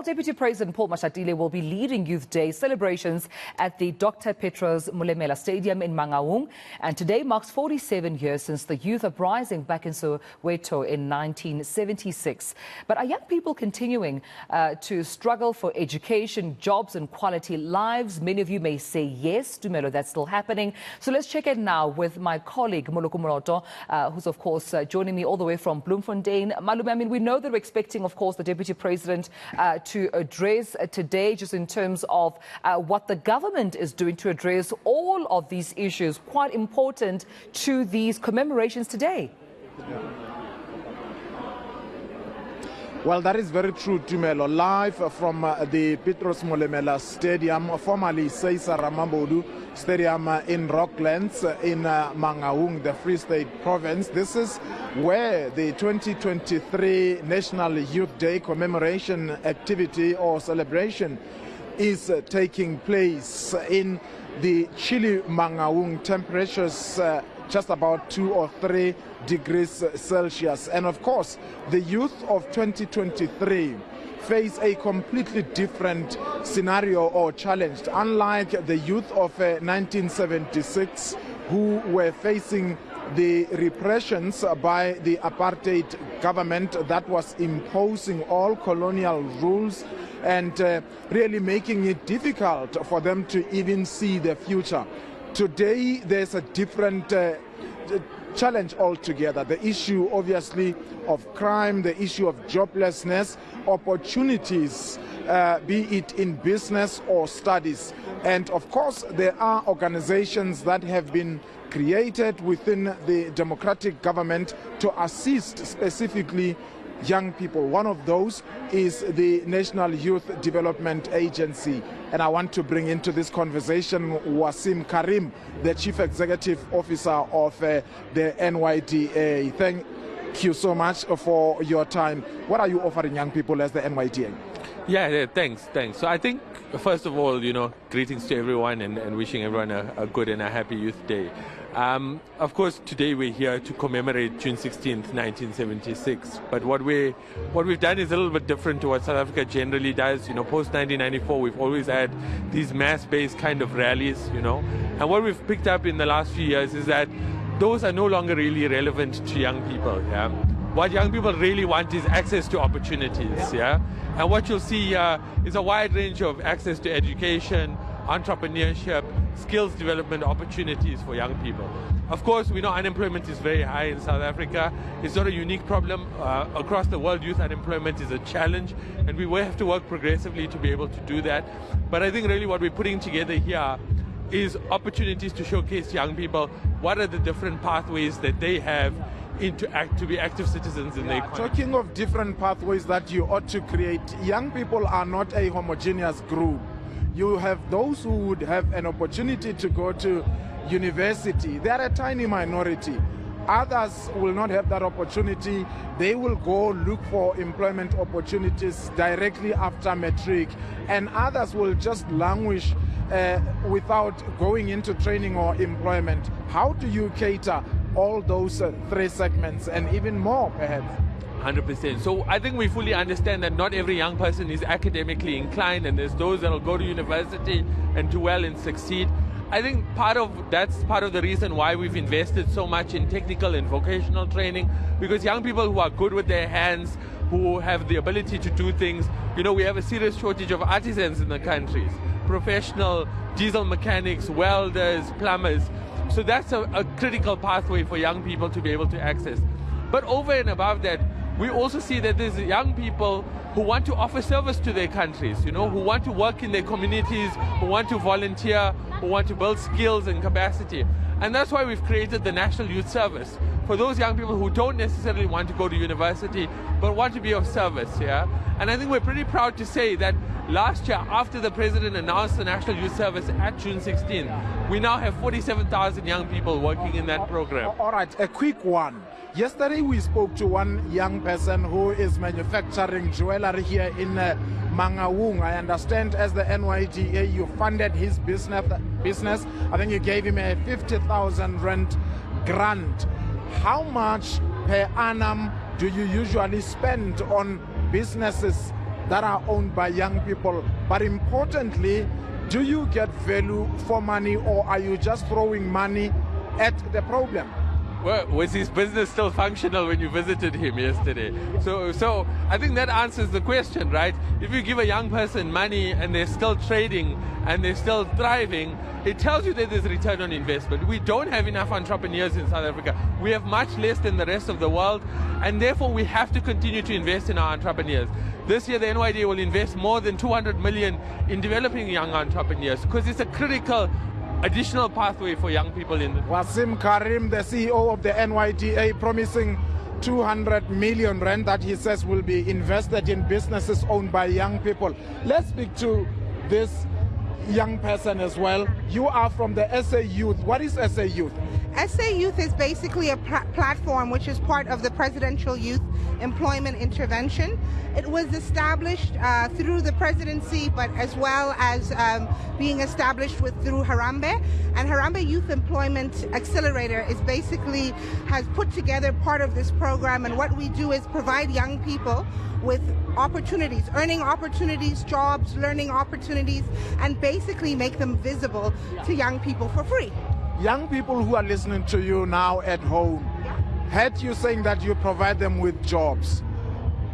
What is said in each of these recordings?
Well, Deputy President Paul Mashatile will be leading Youth Day celebrations at the Dr. Petrus Molemela Stadium in Mangaung. And today marks 47 years since the youth uprising back in Soweto in 1976. But are young people continuing to struggle for education, jobs and quality lives? Many of you may say yes, Dumelo, that's still happening. So let's check in now with my colleague Moloko, who's of course joining me all the way from Bloemfontein. Malume, I mean, we know that we're expecting, of course, the Deputy President to address today, just in terms of what the government is doing to address all of these issues, quite important to these commemorations today. Well, that is very true, Tumelo. Live from the Petrus Molemela Stadium, formerly Caesar Ramambodu Stadium in Rocklands in Mangaung, the Free State Province. This is where the 2023 National Youth Day commemoration activity or celebration is taking place. In the chilly Mangaung, temperatures just about 2 or 3 degrees Celsius. And of course, the youth of 2023 face a completely different scenario or challenge. Unlike the youth of 1976, who were facing the repressions by the apartheid government that was imposing all colonial rules and really making it difficult for them to even see the future. Today, there's a different challenge altogether. The issue, obviously, of crime, the issue of joblessness, opportunities, be it in business or studies. And of course, there are organizations that have been created within the democratic government to assist specifically young people. One of those is the National Youth Development Agency. And I want to bring into this conversation Wasim Karim, the Chief Executive Officer of the NYDA. Thank you so much for your time. What are you offering young people as the NYDA? Yeah, thanks. So I think, first of all, greetings to everyone and wishing everyone a good and a happy Youth Day. Of course, today we're here to commemorate June 16th, 1976. But what we've done is a little bit different to what South Africa generally does. Post 1994, we've always had these mass-based kind of rallies, And what we've picked up in the last few years is that those are no longer really relevant to young people. Yeah? What young people really want is access to opportunities. Yeah? And what you'll see here is a wide range of access to education, entrepreneurship, skills development opportunities for young people. Of course, we know unemployment is very high in South Africa. It's not a unique problem. Across the world, youth unemployment is a challenge, and we will have to work progressively to be able to do that. But I think really what we're putting together here is opportunities to showcase young people what are the different pathways that they have to be active citizens in the economy. Talking of different pathways that you ought to create, young people are not a homogeneous group. You have those who would have an opportunity to go to university. They are a tiny minority. Others will not have that opportunity. They will go look for employment opportunities directly after matric. And others will just languish without going into training or employment. How do you cater all those 3 segments and even more, perhaps? 100%. So I think we fully understand that not every young person is academically inclined, and there's those that will go to university and do well and succeed. I think that's part of the reason why we've invested so much in technical and vocational training, because young people who are good with their hands, who have the ability to do things, we have a serious shortage of artisans in the countries, professional diesel mechanics, welders, plumbers. So that's a critical pathway for young people to be able to access. But over and above that, we also see that there's young people who want to offer service to their countries, who want to work in their communities, who want to volunteer, who want to build skills and capacity. And that's why we've created the National Youth Service for those young people who don't necessarily want to go to university, but want to be of service. Yeah? And I think we're pretty proud to say that last year, after the President announced the National Youth Service at June 16th, we now have 47,000 young people working in that program. All right, a quick one. Yesterday we spoke to one young person who is manufacturing jewelry here in Mangaung. I understand as the NYDA you funded his business. I think you gave him a 50,000 rand grant. How much per annum do you usually spend on businesses that are owned by young people. But importantly, do you get value for money, or are you just throwing money at the problem? Well, was his business still functional when you visited him yesterday? So I think that answers the question, right? If you give a young person money and they're still trading and they're still thriving, it tells you that there's return on investment. We don't have enough entrepreneurs in South Africa. We have much less than the rest of the world, and therefore we have to continue to invest in our entrepreneurs. This year, the NYDA will invest more than 200 million in developing young entrepreneurs, because it's a critical additional pathway for young people in the... Wasim Karim, the CEO of the NYDA, promising 200 million rand that he says will be invested in businesses owned by young people. Let's speak to this young person as well. You are from the SA Youth. What is SA Youth? SA Youth is basically a platform which is part of the Presidential Youth Employment Intervention. It was established through the presidency, but as well as being established through Harambee. And Harambee Youth Employment Accelerator is basically has put together part of this program. And what we do is provide young people with opportunities, earning opportunities, jobs, learning opportunities, and basically make them visible to young people for free. Young people who are listening to you now at home, heard you saying that you provide them with jobs.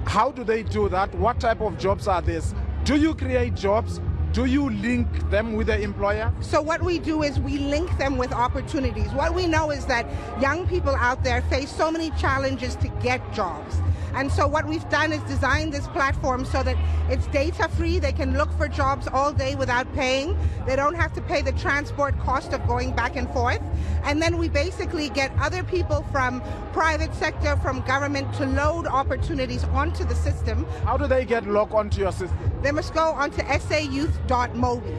How do they do that? What type of jobs are these? Do you create jobs? Do you link them with the employer? So what we do is we link them with opportunities. What we know is that young people out there face so many challenges to get jobs. And so what we've done is design this platform so that it's data free. They can look for jobs all day without paying. They don't have to pay the transport cost of going back and forth. And then we basically get other people from private sector, from government, to load opportunities onto the system. How do they get logged onto your system? They must go onto sayouth.mobi.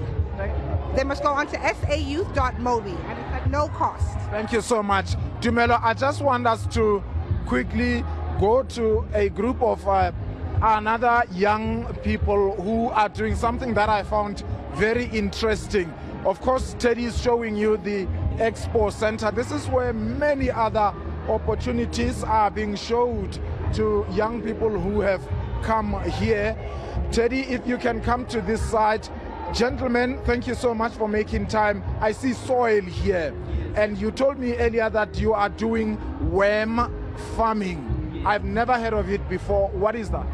They must go onto sayouth.mobi, and it's at no cost. Thank you so much. Dumelo, I just want us to quickly go to a group of another young people who are doing something that I found very interesting. Of course, Teddy is showing you the Expo Center. This is where many other opportunities are being showed to young people who have come here. Teddy, if you can come to this side. Gentlemen, thank you so much for making time. I see soil here, and you told me earlier that you are doing worm farming. I've never heard of it before. What is that?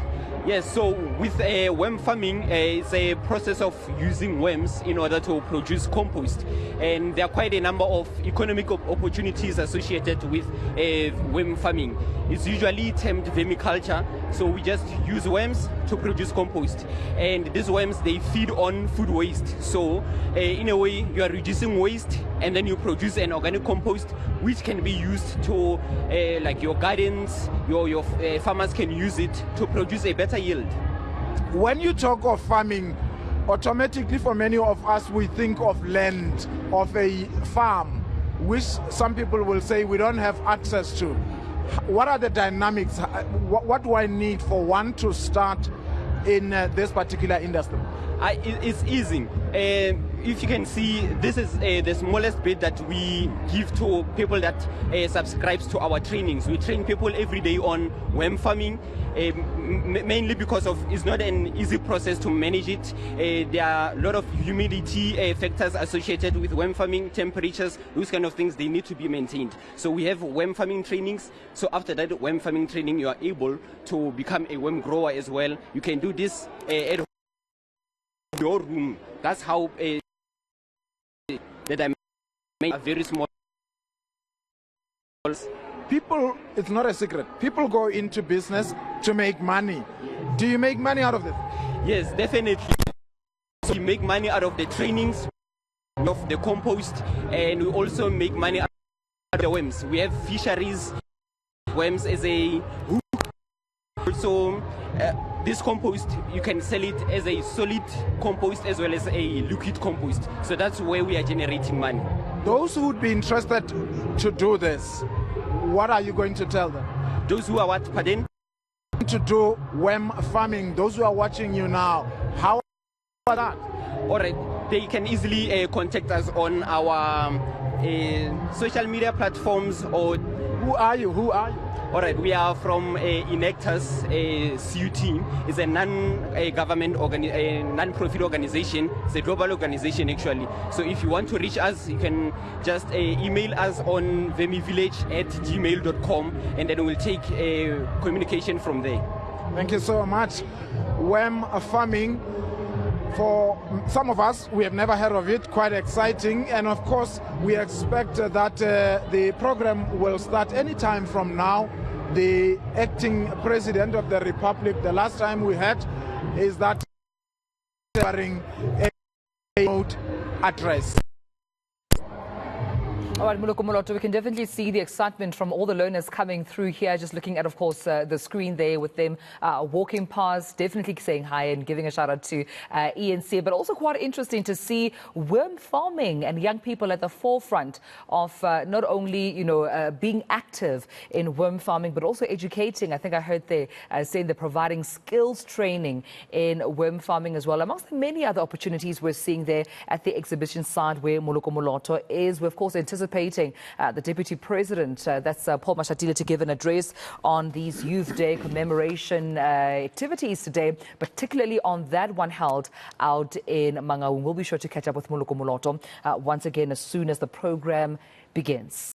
Yes, so with worm farming, it's a process of using worms in order to produce compost. And there are quite a number of economic opportunities associated with worm farming. It's usually termed vermiculture, so we just use worms to produce compost. And these worms, they feed on food waste. So in a way, you are reducing waste, and then you produce an organic compost which can be used to, like your gardens, your farmers can use it to produce a better yield. When you talk of farming, automatically for many of us we think of land, of a farm, which some people will say we don't have access to. What are the dynamics? What do I need for one to start in this particular industry? It's easy. If you can see, this is the smallest bit that we give to people that subscribes to our trainings. We train people every day on worm farming, mainly because of it's not an easy process to manage it. There are a lot of humidity factors associated with worm farming, temperatures, those kind of things, they need to be maintained. So we have worm farming trainings. So after that worm farming training, you are able to become a worm grower as well. You can do this at your room. That's how that I make a very small. People, it's not a secret. People go into business to make money. Do you make money out of this? Yes, definitely. So we make money out of the trainings, of the compost, and we also make money out of the worms. We have fisheries, worms as a hook. Also, this compost, you can sell it as a solid compost as well as a liquid compost. So that's where we are generating money. Those who would be interested to do this, what are you going to tell them? Those who are what, pardon? To do worm farming, those who are watching you now, how about that? All right, they can easily contact us on our social media platforms, or Who are you? Who are you? All right, we are from eNCA's CU team. It's a non-profit organization. It's a global organization, actually. So if you want to reach us, you can just email us on vemivillage@gmail.com, and then we'll take communication from there. Thank you so much. Worm farming, for some of us, we have never heard of it. Quite exciting. And of course, we expect that the program will start anytime from now. The acting president of the Republic, the last time we had, is that during a remote address. All right, Moloko, Moloto, we can definitely see the excitement from all the learners coming through here. Just looking at, of course, the screen there with them walking past, definitely saying hi and giving a shout out to eNCA. But also quite interesting to see worm farming and young people at the forefront of not only, being active in worm farming, but also educating. I think I heard they saying they're providing skills training in worm farming as well, amongst the many other opportunities we're seeing there at the exhibition side where Moloko Moloto is. We're, of course, anticipating the Deputy President, that's Paul Mashatile, to give an address on these Youth Day commemoration activities today, particularly on that one held out in Mangaung. We'll be sure to catch up with Moloko Moloto once again as soon as the program begins.